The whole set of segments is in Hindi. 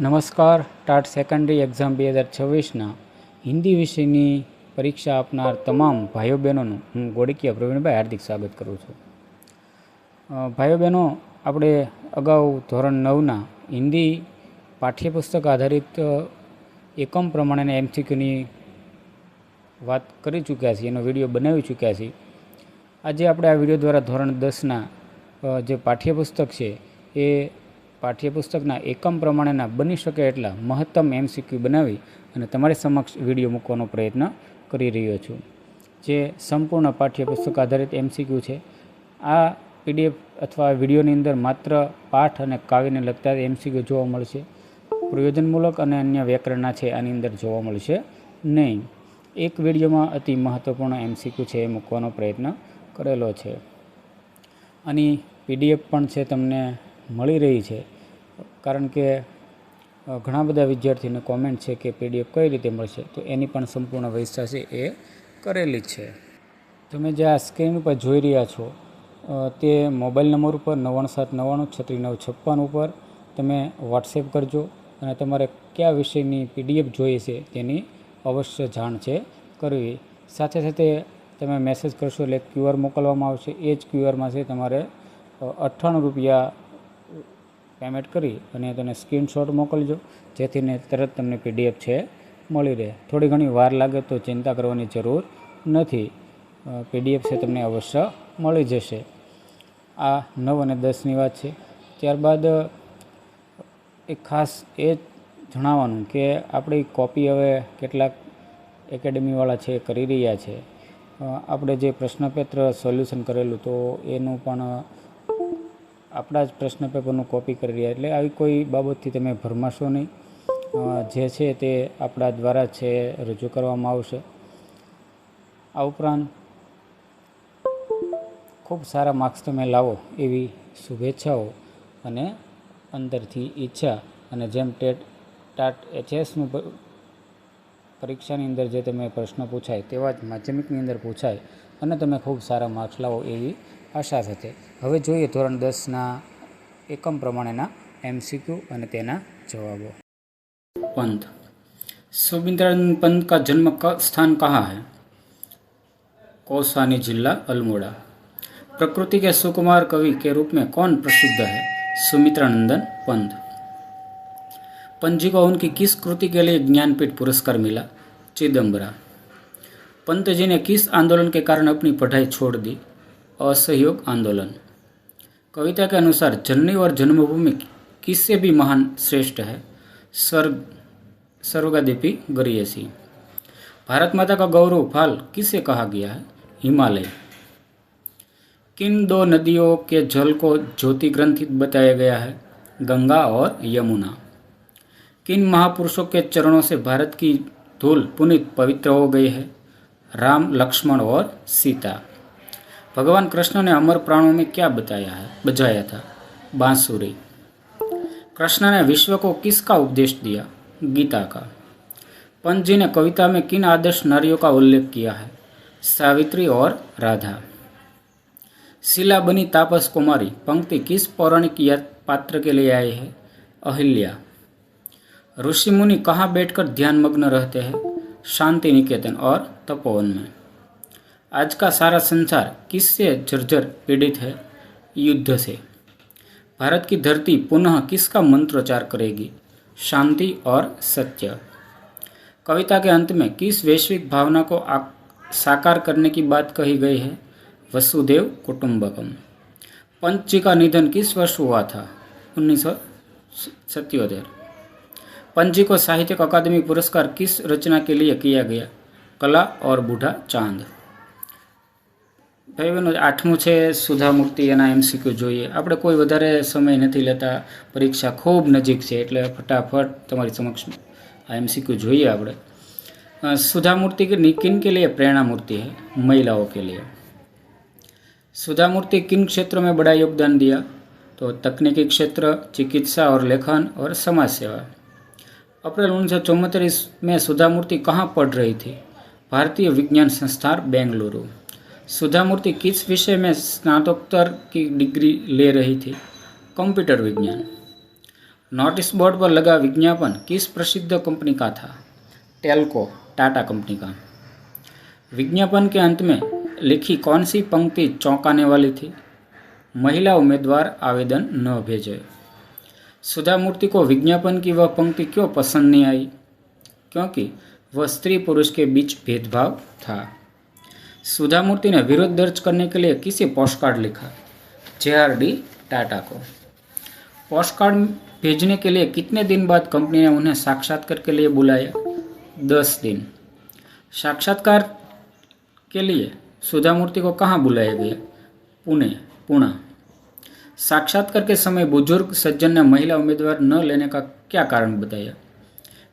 નમસ્કાર. ટાટ સેકન્ડરી એક્ઝામ 2026ના હિન્દી વિષયની પરીક્ષા આપનાર તમામ ભાઈઓ બહેનોનું હું ગોળકિયા પ્રવીણભાઈ હાર્દિક સ્વાગત કરું છું. ભાઈઓ બહેનો, આપણે અગાઉ ધોરણ 9ના હિન્દી પાઠ્યપુસ્તક આધારિત એકમ પ્રમાણેના એમસીક્યુની વાત કરી ચૂક્યા છીએ, એનો વિડીયો બનાવી ચૂક્યા છીએ. આજે આપણે આ વિડીયો દ્વારા ધોરણ 10ના જે પાઠ્યપુસ્તક છે એ પાઠ્યપુસ્તકના એકમ પ્રમાણેના બની શકે એટલા મહત્તમ એમસીક્યુ બનાવી અને તમારી સમક્ષ વિડીયો મૂકવાનો પ્રયત્ન કરી રહ્યો છું. જે સંપૂર્ણ પાઠ્યપુસ્તક આધારિત એમસીક્યુ છે. આ પીડીએફ અથવા વિડીયોની અંદર માત્ર પાઠ અને કાવ્યને લગતા એમસીક્યુ જોવા મળશે. પ્રયોજનમૂલક અને અન્ય વ્યાકરણના છે આની અંદર જોવા મળશે નહીં. એક વિડીયોમાં અતિ મહત્ત્વપૂર્ણ એમસીક્યુ છે એ મૂકવાનો પ્રયત્ન કરેલો છે. આની પીડીએફ પણ છે તમને મળી રહી છે, કારણ કે ઘણા બધા વિદ્યાર્થીઓને કોમેન્ટ છે કે પીડીએફ કઈ રીતે મળશે, તો એની પણ સંપૂર્ણ વ્યવસ્થા છે એ કરેલી છે. તમે જે આ સ્ક્રીન ઉપર જોઈ રહ્યા છો તે મોબાઈલ નંબર ઉપર 9799369956 ઉપર તમે વોટ્સએપ કરજો અને તમારે કયા વિષયની પીડીએફ જોઈએ છે તેની અવશ્ય જાણ છે કરવી. સાથે સાથે તમે મેસેજ કરશો એટલે ક્યુઆર મોકલવામાં આવશે. એ જ ક્યુઆરમાં છે તમારે 98 રૂપિયા પેમેન્ટ કરી અને તેને સ્ક્રીનશોટ મોકલજો, જેથીને તરત તમને પીડીએફ છે મળી રહે. થોડી ઘણી વાર લાગે તો ચિંતા કરવાની જરૂર નથી, પીડીએફ છે તમને અવશ્ય મળી જશે. આ 9 અને 10ની વાત છે. ત્યારબાદ એક ખાસ એ જણાવવાનું કે આપણી કોપી હવે કેટલાક એકેડમીવાળા છે કરી રહ્યા છે. આપણે જે પ્રશ્નપત્ર સોલ્યુશન કરેલું તો એનું પણ આપણા જ પ્રશ્ન પેપરનું કોપી કરી રહ્યા, એટલે આવી કોઈ બાબતથી તમે ભરમાશો નહીં. જે છે તે આપણા દ્વારા છે રજૂ કરવામાં આવશે. આ ઉપરાંત ખૂબ સારા માર્ક્સ તમે લાવો એવી શુભેચ્છાઓ અને અંદરથી ઈચ્છા. અને જેમ ટાટ એચએસનું પરીક્ષાની અંદર જે તમે પ્રશ્નો પૂછાય તેવા જ માધ્યમિકની અંદર પૂછાય અને તમે ખૂબ સારા માર્ક્સ લાવો એવી આશા સાથે હવે જોઈએ ધોરણ 10ના એકમ પ્રમાણેના एमसीक्यू અને તેના જવાબો. पंत. सुमित्रानंद पंत का जन्म स्थान कहाँ है? कौसानी जिला अल्मोड़ा. प्रकृति के सुकुमार कवि के रूप में कौन प्रसिद्ध है? सुमित्रानंदन पंत. पंत जी को उनकी किस कृति के लिए ज्ञानपीठ पुरस्कार मिला? चिदम्बरा. पंत जी ने किस आंदोलन के कारण अपनी पढ़ाई छोड़ दी? असहयोग आंदोलन. कविता के अनुसार जननी और जन्मभूमि किससे भी महान श्रेष्ठ है? स्वर्गदेवी गरियसी. भारत माता का गौरव फाल किसे कहा गया है? हिमालय. किन दो नदियों के जल को ज्योति ग्रंथित बताया गया है? गंगा और यमुना. किन महापुरुषों के चरणों से भारत की धूल पुनीत पवित्र हो गई है? राम, लक्ष्मण और सीता. भगवान कृष्ण ने अमर प्राणों में क्या बजाया था? बांसुरी. कृष्ण ने विश्व को किसका उपदेश दिया? गीता का. पंत जी ने कविता में किन आदर्श नारियों का उल्लेख किया है? सावित्री और राधा. शिला बनी तापस कुमारी पंक्ति किस पौराणिक पात्र के लिए आई है? अहिल्या. ऋषि मुनि कहाँ बैठकर ध्यान मग्न रहते हैं? शांति निकेतन और तपोवन में. आज का सारा संसार किससे जर्जर पीड़ित है? युद्ध से. भारत की धरती पुनः किसका मंत्रोच्चार करेगी? शांति और सत्य. कविता के अंत में किस वैश्विक भावना को साकार करने की बात कही गई है? वसुदेव कुटुंबकम. पंत जी का निधन किस वर्ष हुआ था? 1977. पंत जी को साहित्यिक अकादमी पुरस्कार किस रचना के लिए किया गया? कला और बूढ़ा चांद. भाई बहनों, 8मुं છે સુધામૂર્તિ, એના એમસીક્યુ જોઈએ. આપણે કોઈ વધારે સમય નથી લેતા, પરીક્ષા ખૂબ નજીક છે એટલે ફટાફટ તમારી સમક્ષ આ એમસીક્યુ જોઈએ આપણે. सुधामूर्ति किन के लिए प्रेरणा मूर्ति है? महिलाओं के लिए. सुधामूर्ति किन क्षेत्रों में बड़ा योगदान दिया? तो तकनीकी क्षेत्र, चिकित्सा और लेखन और समाज सेवा. अप्रैल 1974 में सुधामूर्ति कहाँ पढ़ रही थी? भारतीय विज्ञान संस्थान बेंगलुरु. सुधामूर्ति किस विषय में स्नातकोत्तर की डिग्री ले रही थी? कंप्यूटर विज्ञान. नोटिस बोर्ड पर लगा विज्ञापन किस प्रसिद्ध कंपनी का था? टेल्को, टाटा कंपनी का। विज्ञापन के अंत में लिखी कौन सी पंक्ति चौंकाने वाली थी? महिला उम्मीदवार आवेदन न भेजे। सुधा मूर्ति को विज्ञापन की वह पंक्ति क्यों पसंद नहीं आई? क्योंकि वह स्त्री पुरुष के बीच भेदभाव था। सुधा मूर्ति ने विरोध दर्ज करने के लिए किसे पोस्टकार्ड लिखा? JRD टाटा को। पोस्टकार्ड भेजने के लिए कितने दिन बाद कंपनी ने उन्हें साक्षात्कार के लिए बुलाया? 10 दिन। साक्षात्कार के लिए सुधा मूर्ति को कहाँ बुलाया गया? पुणे। साक्षात्कार के समय बुजुर्ग सज्जन ने महिला उम्मीदवार न लेने का क्या कारण बताया?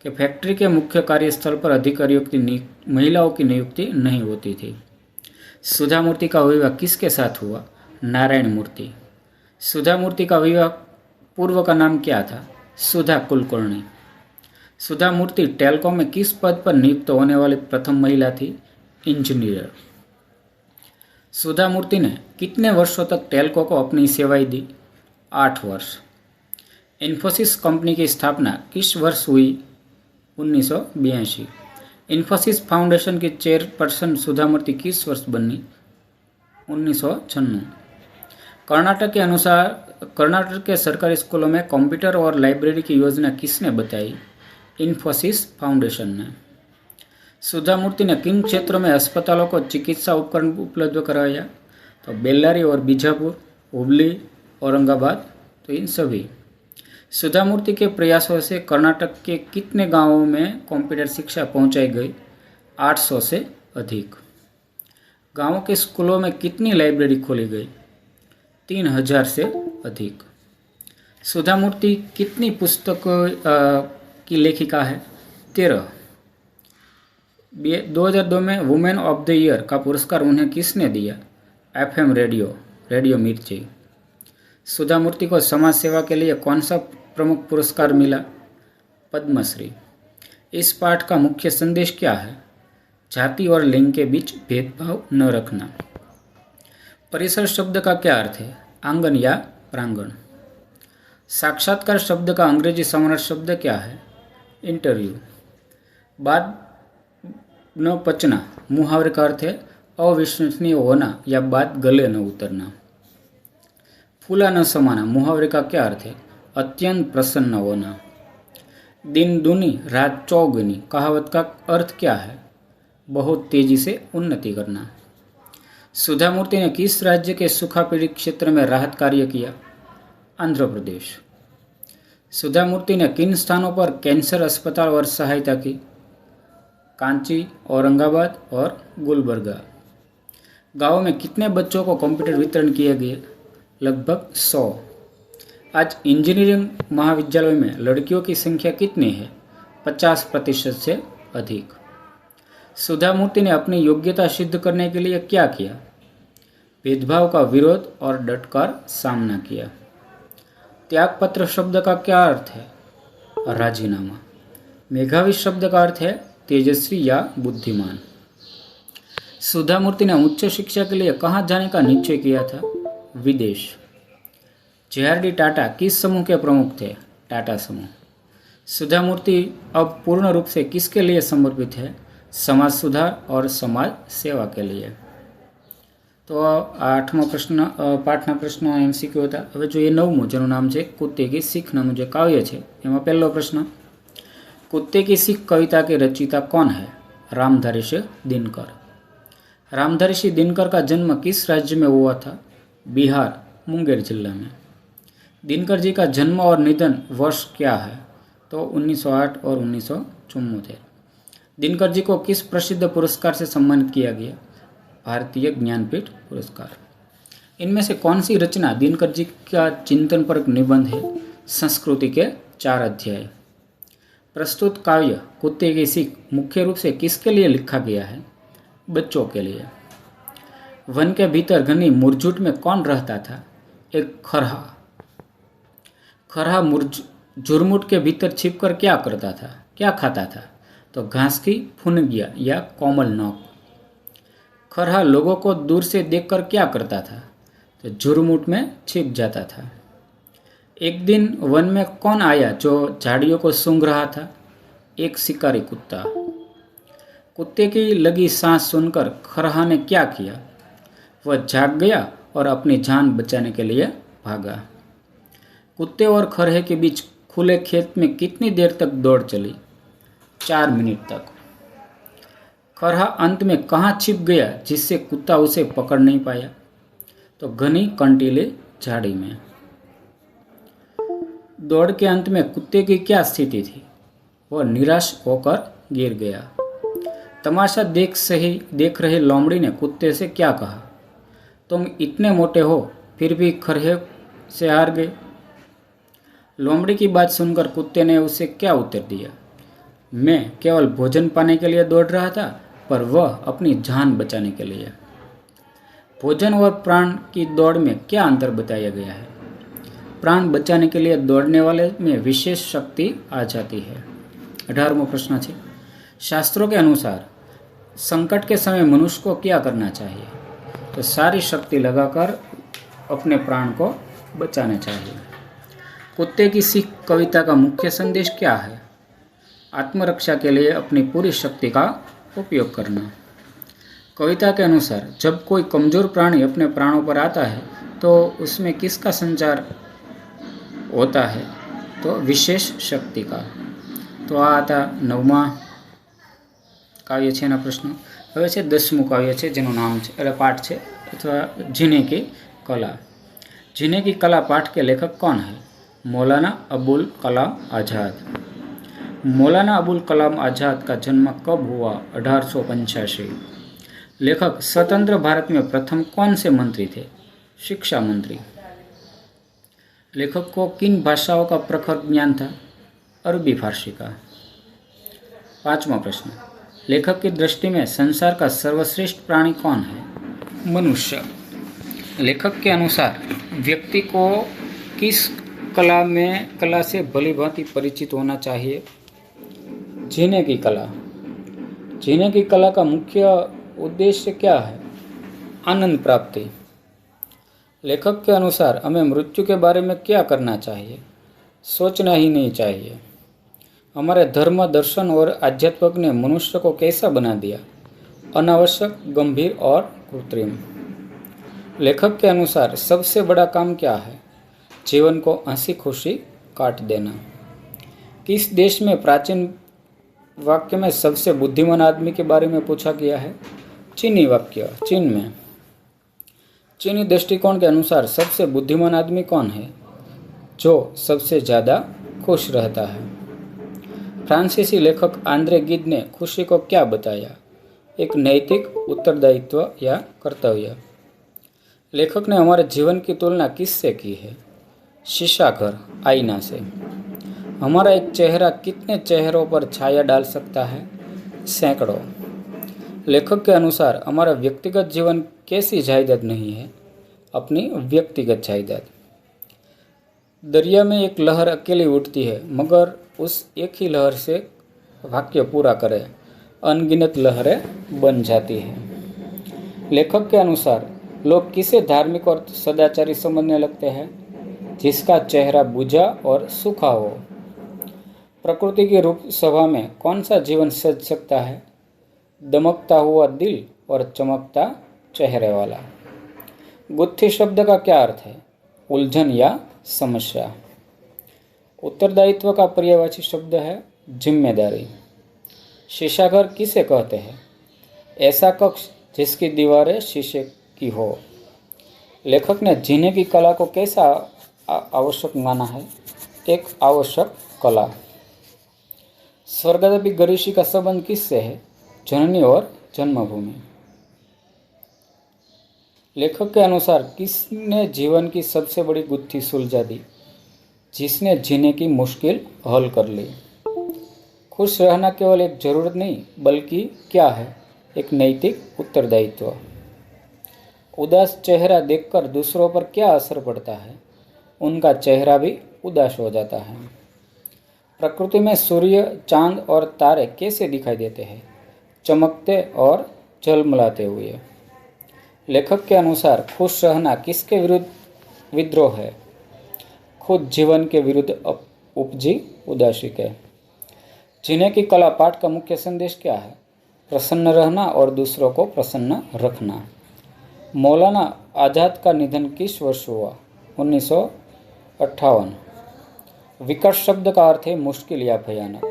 कि फैक्ट्री के मुख्य कार्यस्थल पर अधिकारियों की महिलाओं की नियुक्ति नहीं होती थी। सुधा मूर्ति का विवाह किसके साथ हुआ? नारायण मूर्ति। सुधा मूर्ति का विवाह पूर्व का नाम क्या था? सुधा कुलकर्णी। सुधा मूर्ति टेल्को में किस पद पर नियुक्त होने वाली प्रथम महिला थी? इंजीनियर। सुधा मूर्ति ने कितने वर्षों तक टेल्को को अपनी सेवाएं दी? 8 वर्ष। इन्फोसिस कंपनी की स्थापना किस वर्ष हुई? 1982। इन्फोसिस फाउंडेशन की चेयरपर्सन सुधा मूर्ति किस वर्ष बनी? 1996। कर्नाटक के सरकारी स्कूलों में कंप्यूटर और लाइब्रेरी की योजना किसने बताई? इन्फोसिस फाउंडेशन ने। सुधा मूर्ति ने किन क्षेत्रों में अस्पतालों को चिकित्सा उपकरण उपलब्ध कराया? तो बेल्लारी और बीजापुर, हुबली, औरंगाबाद, तो इन सभी। सुधा मूर्ति के प्रयासों से कर्नाटक के कितने गांवों में कंप्यूटर शिक्षा पहुंचाई गई? 800 से अधिक। गांवों के स्कूलों में कितनी लाइब्रेरी खोली गई? 3000 से अधिक। सुधा मूर्ति कितनी पुस्तकों की लेखिका है? 13। 2002 में वुमेन ऑफ द ईयर का पुरस्कार उन्हें किसने दिया? FM रेडियो मिर्ची। सुधा मूर्ति को समाज सेवा के लिए कौन सा प्रमुख पुरस्कार मिला? पद्मश्री। इस पाठ का मुख्य संदेश क्या है? जाति और लिंग के बीच भेदभाव न रखना। परिसर शब्द का क्या अर्थ है? आंगन या प्रांगण। साक्षात्कार शब्द का अंग्रेजी समानार्थी शब्द क्या है? इंटरव्यू। बात न पचना मुहावरे का अर्थ है अविश्वसनीय होना या बात गले न उतरना। फूला न समाना मुहावरे का क्या अर्थ है? अत्यंत प्रसन्न होना। दिन दूनी रात चौगुनी कहावत का अर्थ क्या है? बहुत तेजी से उन्नति करना। सुधा मूर्ति ने किस राज्य के सूखा पीड़ित क्षेत्र में राहत कार्य किया? आंध्र प्रदेश। सुधा मूर्ति ने किन स्थानों पर कैंसर अस्पताल और सहायता की? कांची, औरंगाबाद और गुलबर्गा। गांव में कितने बच्चों को कंप्यूटर वितरण किए गए? लगभग 100। आज इंजीनियरिंग महाविद्यालय में लड़कियों की संख्या कितनी है? 50% से अधिक। सुधा मूर्ति ने अपनी योग्यता सिद्ध करने के लिए क्या किया? भेदभाव का विरोध और डटकर सामना किया। त्यागपत्र शब्द का क्या अर्थ है? राजीनामा। मेधावी शब्द का अर्थ है तेजस्वी या बुद्धिमान। सुधा मूर्ति ने उच्च शिक्षा के लिए कहाँ जाने का निश्चय किया था? विदेश। JRD टाटा किस समूह के प्रमुख थे? टाटा समूह। सुधा मूर्ति अब पूर्ण रूप से किसके लिए समर्पित है? समाज सुधार और समाज सेवा के लिए। तो 8મો પ્રશ્ન પાઠના પ્રશ્ન MCQ હતા। હવે જોઈએ 9મું, જેનું નામ છે कुत्ते की सीख નામનું જે કાવ્ય છે એમાં પહેલો પ્રશ્ન, कुत्ते की सीख कविता के रचयिता कौन है? रामधारी सिंह दिनकर। रामधारी सिंह दिनकर का जन्म किस राज्य में हुआ था? बिहार, मुंगेर जिला में। दिनकर जी का जन्म और निधन वर्ष क्या है? तो 1908 और 1974। दिनकर जी को किस प्रसिद्ध पुरस्कार से सम्मानित किया गया? भारतीय ज्ञानपीठ पुरस्कार। इनमें से कौन सी रचना दिनकर जी का चिंतन परक निबंध है? संस्कृति के 4 अध्याय। प्रस्तुत काव्य कुत्ते की सीख मुख्य रूप से किसके लिए लिखा गया है? बच्चों के लिए। वन के भीतर घनी मुरझुट में कौन रहता था? एक खरहा। खरहा झुरमुट के भीतर छिपकर क्या करता था? क्या खाता था? तो घास की फुनगिया या कोमल नोक। खरहा लोगों को दूर से देखकर क्या करता था? तो झुरमुट में छिप जाता था। एक दिन वन में कौन आया जो झाड़ियों को सूंघ रहा था? एक शिकारी कुत्ता। कुत्ते की लगी सांस सुनकर खरहा ने क्या किया? वह जाग गया और अपनी जान बचाने के लिए भागा। कुत्ते और खरहे के बीच खुले खेत में कितनी देर तक दौड़ चली? 4 मिनट तक। खरहा अंत में कहाँ छिप गया जिससे कुत्ता उसे पकड़ नहीं पाया? तो घनी कंटीले झाड़ी में। दौड़ के अंत में कुत्ते की क्या स्थिति थी? वह निराश होकर गिर गया। तमाशा देख रहे लोमड़ी ने कुत्ते से क्या कहा? तुम इतने मोटे हो फिर भी खरहे से हार गए। लोमड़ी की बात सुनकर कुत्ते ने उसे क्या उत्तर दिया? मैं केवल भोजन पाने के लिए दौड़ रहा था, पर वह अपनी जान बचाने के लिए। भोजन और प्राण की दौड़ में क्या अंतर बताया गया है? प्राण बचाने के लिए दौड़ने वाले में विशेष शक्ति आ जाती है। 18वां प्रश्न है, शास्त्रों के अनुसार संकट के समय मनुष्य को क्या करना चाहिए? तो सारी शक्ति लगाकर अपने प्राण को बचाना चाहिए। कुत्ते की सीख कविता का मुख्य संदेश क्या है? आत्मरक्षा के लिए अपनी पूरी शक्ति का उपयोग करना। कविता के अनुसार जब कोई कमजोर प्राणी अपने प्राणों पर आता है तो उसमें किसका संचार होता है? तो विशेष शक्ति का। तो आ आता 9वां काव्य છે એના પ્રશ્ન। હવે છે 10મું કાવ્ય છે જેનું નામ છે એટલે પાઠ છે અથવા जीने की कला। जीने की कला पाठ के लेखक कौन है? मौलाना अबुल कलाम आज़ाद। मौलाना अबुल कलाम आज़ाद का जन्म कब हुआ? 1885। लेखक स्वतंत्र भारत में प्रथम कौन से मंत्री थे? शिक्षा मंत्री। लेखक को किन भाषाओं का प्रखर ज्ञान था? अरबी फारसी का। 5वां प्रश्न, लेखक की दृष्टि में संसार का सर्वश्रेष्ठ प्राणी कौन है? मनुष्य। लेखक के अनुसार व्यक्ति को किस कला से भलीभांति परिचित होना चाहिए? जीने की कला। जीने की कला का मुख्य उद्देश्य क्या है? आनंद प्राप्ति। लेखक के अनुसार हमें मृत्यु के बारे में क्या करना चाहिए? सोचना ही नहीं चाहिए। हमारे धर्म, दर्शन और आध्यात्म ने मनुष्य को कैसा बना दिया? अनावश्यक, गंभीर और कृत्रिम। लेखक के अनुसार सबसे बड़ा काम क्या है? जीवन को हंसी खुशी काट देना। किस देश में प्राचीन वाक्य में सबसे बुद्धिमान आदमी के बारे में पूछा गया है? चीनी वाक्य, चीन में। चीनी दृष्टिकोण के अनुसार सबसे बुद्धिमान आदमी कौन है? जो सबसे ज़्यादा खुश रहता है। फ्रांसीसी लेखक आंद्रे गिद ने खुशी को क्या बताया? एक नैतिक उत्तरदायित्व या कर्तव्य। लेखक ने हमारे जीवन की तुलना किससे की है? शीशा घर, आईना से। हमारा एक चेहरा कितने चेहरों पर छाया डाल सकता है? सैकड़ों। लेखक के अनुसार हमारा व्यक्तिगत जीवन कैसी जायदाद नहीं है? अपनी व्यक्तिगत जायदाद। दरिया में एक लहर अकेली उठती है, मगर उस एक ही लहर से वाक्य पूरा करे, अनगिनत लहरें बन जाती हैं। लेखक के अनुसार लोग किसे धार्मिक और सदाचारी समझने लगते हैं? जिसका चेहरा बुझा और सूखा हो। प्रकृति की रूप सभा में कौन सा जीवन सज सकता है? दमकता हुआ दिल और चमकता चेहरे वाला। गुत्थी शब्द का क्या अर्थ है? उलझन या समस्या। उत्तरदायित्व का पर्यायवाची शब्द है जिम्मेदारी। शीशाघर किसे कहते हैं? ऐसा कक्ष जिसकी दीवारें शीशे की हो। लेखक ने जीने की कला को कैसा आवश्यक माना है? एक आवश्यक कला। स्वर्गदपी गरिषी का संबंध किससे है? जननी और जन्मभूमि। लेखक के अनुसार किसने जीवन की सबसे बड़ी गुत्थी सुलझा दी? जिसने जीने की मुश्किल हल कर ली। खुश रहना केवल एक जरूरत नहीं, बल्कि क्या है? एक नैतिक उत्तरदायित्व। उदास चेहरा देखकर दूसरों पर क्या असर पड़ता है? उनका चेहरा भी उदास हो जाता है। प्रकृति में सूर्य, चांद और तारे कैसे दिखाई देते हैं? चमकते और झलमलाते हुए। लेखक के अनुसार खुश रहना किसके विरुद्ध विद्रोह है? खुद जीवन के विरुद्ध उपजी उदासी के। जीने की कला पाठ का मुख्य संदेश क्या है? प्रसन्न रहना और दूसरों को प्रसन्न रखना। मौलाना आज़ाद का निधन किस वर्ष हुआ? 1958। विकट शब्द का अर्थ है मुश्किल या भयानक।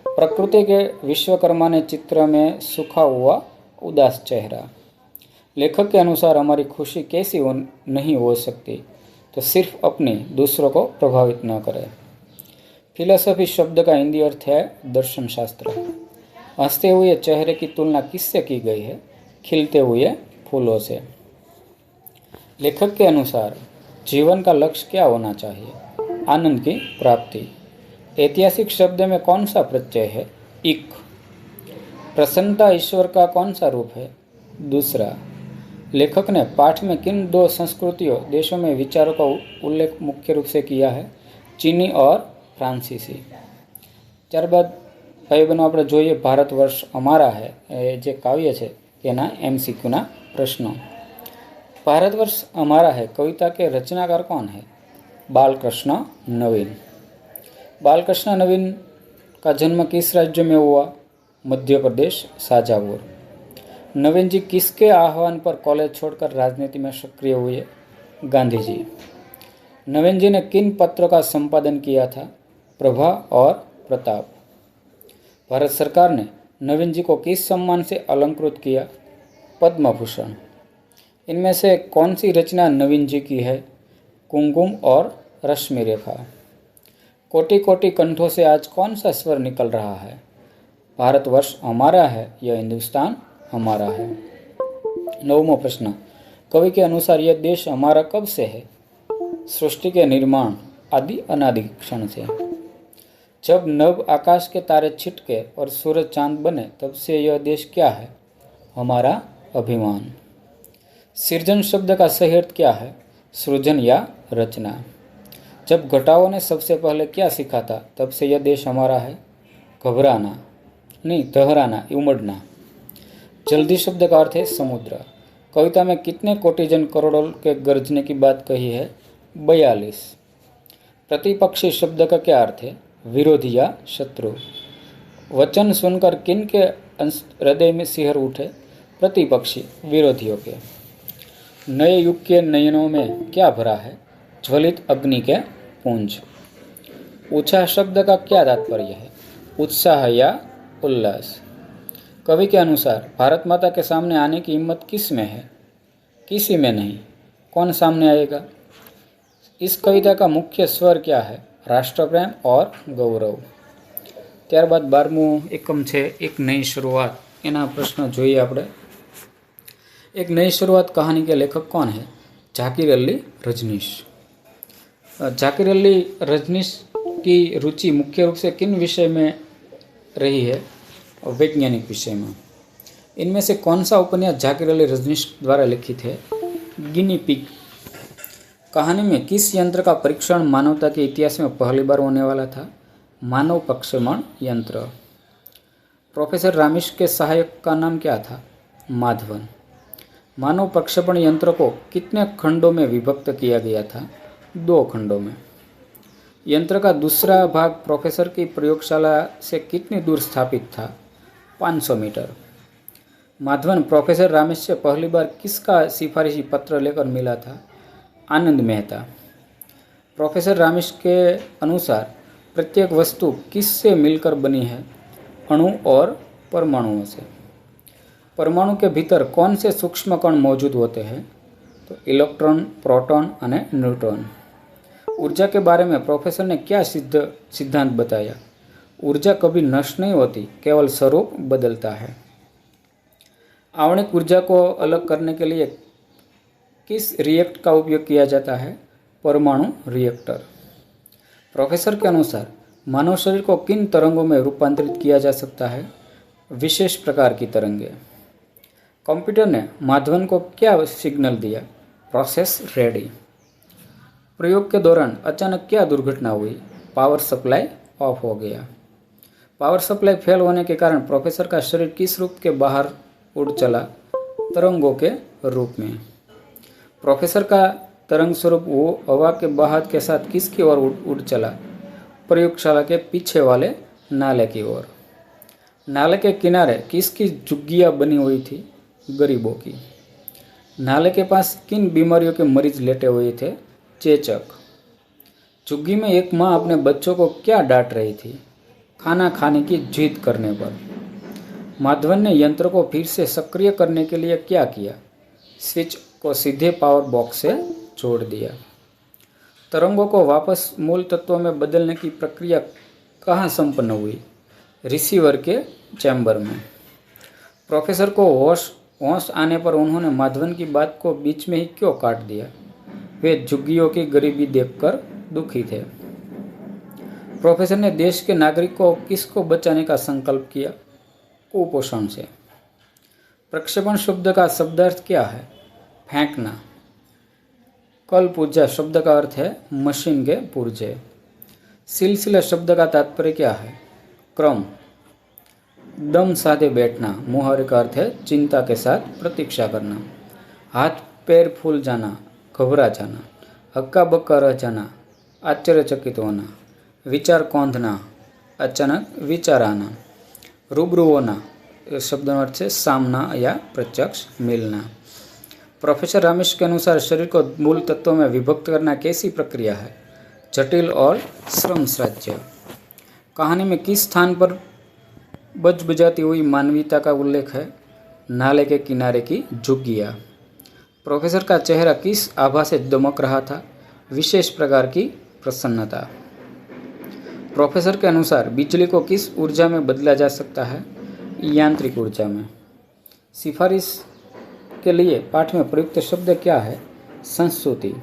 प्रकृति के विश्वकर्मा ने चित्र में सूखा हुआ उदास चेहरा। लेखक के अनुसार हमारी खुशी कैसी नहीं हो सकती तो सिर्फ अपने दूसरों को प्रभावित न करें। फिलॉसफी शब्द का हिंदी अर्थ है दर्शन शास्त्र। हंसते हुए चेहरे की तुलना किससे की गई है? खिलते हुए फूलों से। लेखक के अनुसार जीवन का लक्ष्य क्या होना चाहिए? आनंद की प्राप्ति। ऐतिहासिक शब्द में कौन सा प्रत्यय है? इक। प्रसन्नता ईश्वर का कौन सा रूप है? दूसरा। लेखक ने पाठ में किन दो संस्कृतियों देशों में विचारों का उल्लेख मुख्य रूप से किया है? चीनी और फ्रांसीसी। ત્યારબાદ ભાઈ બહેનો આપણે જોઈએ ભારત વર્ષ અમારા હે જે કાવ્ય છે તેના MCQના પ્રશ્નો। भारत वर्ष हमारा है कविता के रचनाकार कौन है? बालकृष्ण नवीन। बालकृष्ण नवीन का जन्म किस राज्य में हुआ? मध्य प्रदेश, शाजापुर। नवीन जी किसके आह्वान पर कॉलेज छोड़कर राजनीति में सक्रिय हुए? गांधी जी। नवीन जी ने किन पत्रों का संपादन किया था? प्रभा और प्रताप। भारत सरकार ने नवीन जी को किस सम्मान से अलंकृत किया? पद्म भूषण। इनमें से कौन सी रचना नवीन जी की है? कुमकुम और रश्मि रेखा। कोटि कोटि कंठों से आज कौन सा स्वर निकल रहा है? भारतवर्ष हमारा है, यह हिंदुस्तान हमारा है। 9वां प्रश्न, कवि के अनुसार यह देश हमारा कब से है? सृष्टि के निर्माण आदि अनादि क्षण से। जब नभ आकाश के तारे छिटके और सूरज चांद बने तब से यह देश क्या है? हमारा अभिमान। सृजन शब्द का सही अर्थ क्या है? सृजन या रचना। जब घटाओं ने सबसे पहले क्या सीखा था तब से यह देश हमारा है? घबराना नहीं, दहराना, उमड़ना। जल्दी शब्द का अर्थ है समुद्र। कविता में कितने कोटिजन करोड़ों के गरजने की बात कही है? 42। प्रतिपक्षी शब्द का क्या अर्थ है? विरोधी या शत्रु। वचन सुनकर किन के हृदय में सिहर उठे? प्रतिपक्षी, विरोधियों के। नए युग के नयनों में क्या भरा है? ज्वलित अग्नि के पुंज। उत्साह शब्द का क्या तात्पर्य है? उत्साह या उल्लास। कवि के अनुसार भारत माता के सामने आने की हिम्मत किस में है? किसी में नहीं। कौन सामने आएगा? इस कविता का मुख्य स्वर क्या है? राष्ट्रप्रेम और गौरव। ત્યારબાદ 12મું એકમ છે એક નઈ શરૂઆત। એના પ્રશ્ન જોઈએ આપણે। एक नई शुरुआत कहानी के लेखक कौन है? जाकिर अली रजनीश। जाकिर अली रजनीश की रुचि मुख्य रूप से किन विषय में रही है? वैज्ञानिक विषय में। इनमें से कौन सा उपन्यास जाकिर अली रजनीश द्वारा लिखित है? Guinea pig. कहानी में किस यंत्र का परीक्षण मानवता के इतिहास में पहली बार होने वाला था? मानव प्रक्षेपण यंत्र। प्रोफेसर रामिश के सहायक का नाम क्या था? माधवन। मानव प्रक्षेपण यंत्र को कितने खंडों में विभक्त किया गया था? 2 खंडों में। यंत्र का दूसरा भाग प्रोफेसर की प्रयोगशाला से कितनी दूर स्थापित था? 500 मीटर। माधवन प्रोफेसर रामेश से पहली बार किसका सिफारिशी पत्र लेकर मिला था? आनंद मेहता। प्रोफेसर रामेश के अनुसार प्रत्येक वस्तु किससे मिलकर बनी है? अणु और परमाणुओं से। परमाणु के भीतर कौन से सूक्ष्म कण मौजूद होते हैं? तो इलेक्ट्रॉन, प्रोटॉन और न्यूट्रॉन। ऊर्जा के बारे में प्रोफेसर ने क्या सिद्धांत बताया? ऊर्जा कभी नष्ट नहीं होती, केवल स्वरूप बदलता है। आणविक ऊर्जा को अलग करने के लिए किस रिएक्ट का उपयोग किया जाता है? परमाणु रिएक्टर। प्रोफेसर के अनुसार मानव शरीर को किन तरंगों में रूपांतरित किया जा सकता है? विशेष प्रकार की तरंगें। कंप्यूटर ने माधवन को क्या सिग्नल दिया? Process ready. प्रयोग के दौरान अचानक क्या दुर्घटना हुई? पावर सप्लाई ऑफ हो गया। पावर सप्लाई फेल होने के कारण प्रोफेसर का शरीर किस रूप के बाहर उड़ चला? तरंगों के रूप में। प्रोफेसर का तरंग स्वरूप वो हवा के बहाव के साथ किसकी ओर उड़ चला? प्रयोगशाला के पीछे वाले नाले की ओर। नाले के किनारे किसकी झुग्गियां बनी हुई थी? गरीबों की। नाले के पास किन बीमारियों के मरीज लेटे हुए थे? चेचक। झुग्गी में एक माँ अपने बच्चों को क्या डांट रही थी? खाना खाने की जिद करने पर। माधवन ने यंत्र को फिर से सक्रिय करने के लिए क्या किया? स्विच को सीधे पावर बॉक्स से जोड़ दिया। तरंगों को वापस मूल तत्वों में बदलने की प्रक्रिया कहाँ संपन्न हुई? रिसीवर के चैम्बर में। प्रोफेसर को होश आने पर उन्होंने माधवन की बात को बीच में ही क्यों काट दिया? वे झुग्गियों की गरीबी देखकर दुखी थे। प्रोफेसर ने देश के नागरिक को किसको बचाने का संकल्प किया? कुपोषण से। प्रक्षेपण शब्द का शब्दार्थ क्या है? फेंकना। कल पुर्जा शब्द का अर्थ है मशीन के पुर्जे। सिलसिला शब्द का तात्पर्य क्या है? क्रम। दम साधे बैठना मुहावरे का अर्थ है चिंता के साथ प्रतीक्षा करना। हाथ पैर फूल जाना, घबरा जाना। हक्का बक्का रह जाना, आश्चर्यचकित होना। विचार कौंधना, अचानक विचार आना। रूबरू होना शब्दों अर्थ है सामना या प्रत्यक्ष मिलना। प्रोफेसर रमेश के अनुसार शरीर को मूल तत्वों में विभक्त करना कैसी प्रक्रिया है? जटिल और श्रमसाध्य। कहानी में किस स्थान पर बजबजाती हुई मानवीयता का उल्लेख है? नाले के किनारे की झुग्गियाँ। प्रोफेसर का चेहरा किस आभा से दमक रहा था? विशेष प्रकार की प्रसन्नता। प्रोफेसर के अनुसार बिजली को किस ऊर्जा में बदला जा सकता है? यांत्रिक ऊर्जा में। सिफारिश के लिए पाठ में प्रयुक्त शब्द क्या है? संस्तुति।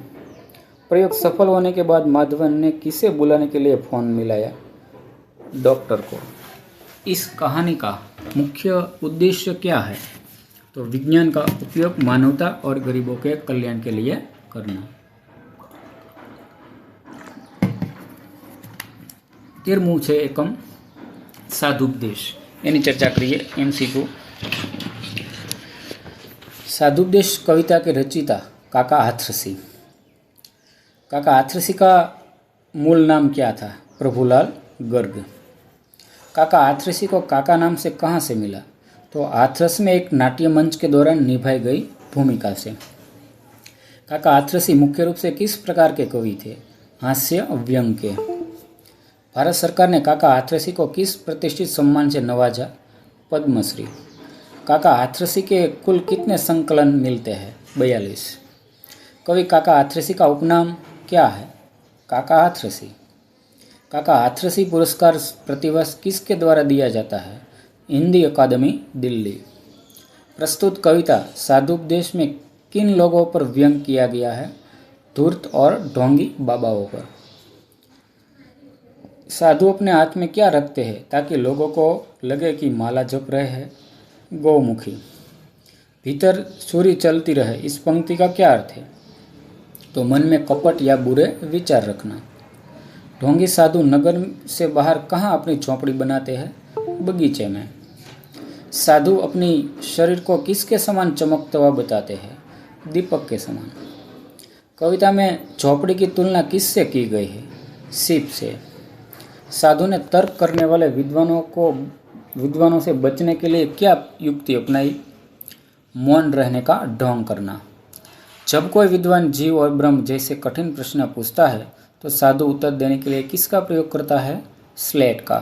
प्रयोग सफल होने के बाद माधवन ने किसे बुलाने के लिए फोन मिलाया? डॉक्टर को। इस कहानी का मुख्य उद्देश्य क्या है? तो विज्ञान का उपयोग मानवता और गरीबों के कल्याण के लिए करना। 13मुं છે એકમ સાધુપદેશ, એની ચર્ચા કરીએ। MCQ। साधुपदेश कविता के रचयिता काका हाथरसी। काका हाथरसी का मूल नाम क्या था? प्रभुलाल गर्ग। काका हाथरसी को काका नाम से कहाँ से मिला? तो हाथरस में एक नाट्य मंच के दौरान निभाई गई भूमिका से। काका हाथरसी मुख्य रूप से किस प्रकार के कवि थे? हास्य व्यंग के। भारत सरकार ने काका हाथरसी को किस प्रतिष्ठित सम्मान से नवाजा? पद्मश्री। काका हाथरसी के कुल कितने संकलन मिलते हैं? 42। कवि काका हाथरसी का उपनाम क्या है? काका हाथरसी। काका हाथरसी पुरस्कार प्रतिवर्ष किसके द्वारा दिया जाता है? हिंदी अकादमी, दिल्ली। प्रस्तुत कविता साधुपदेश में किन लोगों पर व्यंग किया गया है? धूर्त और ढोंगी बाबाओं पर। साधु अपने हाथ में क्या रखते हैं ताकि लोगों को लगे कि माला जप रहे हैं? गौमुखी। भीतर छुरी चलती रहे, इस पंक्ति का क्या अर्थ है? तो मन में कपट या बुरे विचार रखना। ढोंगी साधु नगर से बाहर कहाँ अपनी झोंपड़ी बनाते हैं? बगीचे में। साधु अपनी शरीर को किसके समान चमकता हुआ बताते हैं? दीपक के समान। कविता में झोंपड़ी की तुलना किससे की गई है? सीप से। साधु ने तर्क करने वाले विद्वानों से बचने के लिए क्या युक्ति अपनाई? मौन रहने का ढोंग करना। जब कोई विद्वान जीव और ब्रह्म जैसे कठिन प्रश्न पूछता है तो साधु उत्तर देने के लिए किसका प्रयोग करता है? स्लेट का।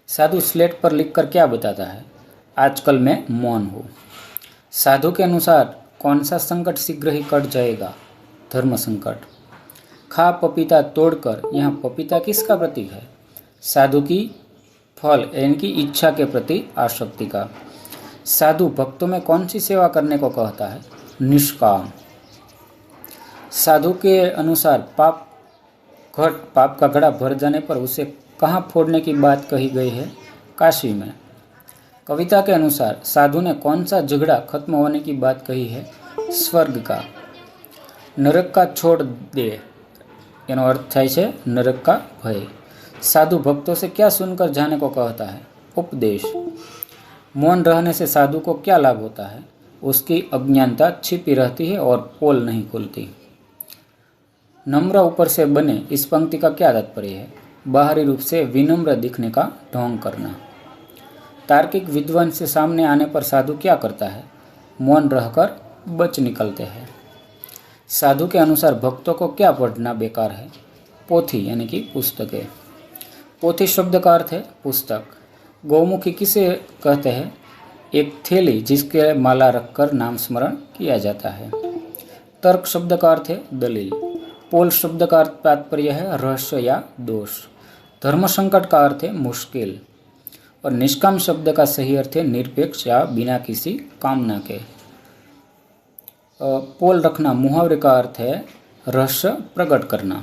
साधु स्लेट पर लिखकर क्या बताता है? आजकल मैं मौन हूँ। साधु के अनुसार कौन सा संकट शीघ्र ही कट जाएगा? धर्म संकट। खा पपीता तोड़कर, यहाँ पपीता किसका प्रतीक है? साधु की फल यानी कि इच्छा के प्रति आसक्ति का। साधु भक्तों में कौन सी सेवा करने को कहता है? निष्काम। साधु के अनुसार पाप का घड़ा भर जाने पर उसे कहाँ फोड़ने की बात कही गई है? काशी में। कविता के अनुसार साधु ने कौन सा झगड़ा खत्म होने की बात कही है? स्वर्ग का। नरक का छोड़ दे, एनो अर्थ થાય છે नरक का भय। साधु भक्तों से क्या सुनकर जाने को कहता है? उपदेश। मौन रहने से साधु को क्या लाभ होता है? उसकी अज्ञानता छिपी रहती है और पोल नहीं खुलती। नम्र ऊपर से बने इस पंक्ति का क्या तात्पर्य है? बाहरी रूप से विनम्र दिखने का ढोंग करना। तार्किक विद्वान से सामने आने पर साधु क्या करता है? मौन रहकर बच निकलते हैं। साधु के अनुसार भक्तों को क्या पढ़ना बेकार है? पोथी यानी कि पुस्तकें। पोथी शब्द का अर्थ है पुस्तक। गौमुखी किसे कहते हैं? एक थैली जिसके माला रखकर नाम स्मरण किया जाता है। तर्क शब्द का अर्थ है दलील। पोल शब्द का अर्थ तात्पर्य है रहस्य या दोष। धर्म संकट का अर्थ है मुश्किल। और निष्काम शब्द का सही अर्थ है निरपेक्ष या बिना किसी कामना के। पोल रखना मुहावरे का अर्थ है रहस्य प्रकट करना।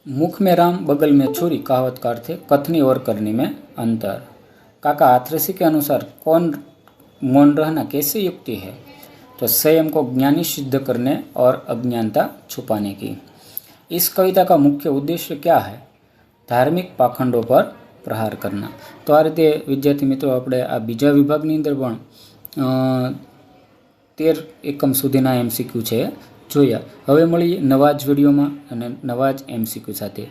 मुख में राम बगल में छुरी कहावत का अर्थ है कथनी और करनी में अंतर। काका हाथरसी के अनुसार कौन मौन रहना कैसे युक्ति है? तो स्वयं को ज्ञानी सिद्ध करने और अज्ञानता छुपाने की। इस कविता का मुख्य उद्देश्य क्या है? धार्मिक पाखंडों पर प्रहार करना। तो आ रीते विद्यार्थी मित्रों આપણે આ બીજા વિભાગની અંદર પણ 13 એકમ સુધીના MCQ છે જોયા। હવે મળીએ નવા જ વિડીયોમાં અને નવા જ MCQ સાથે।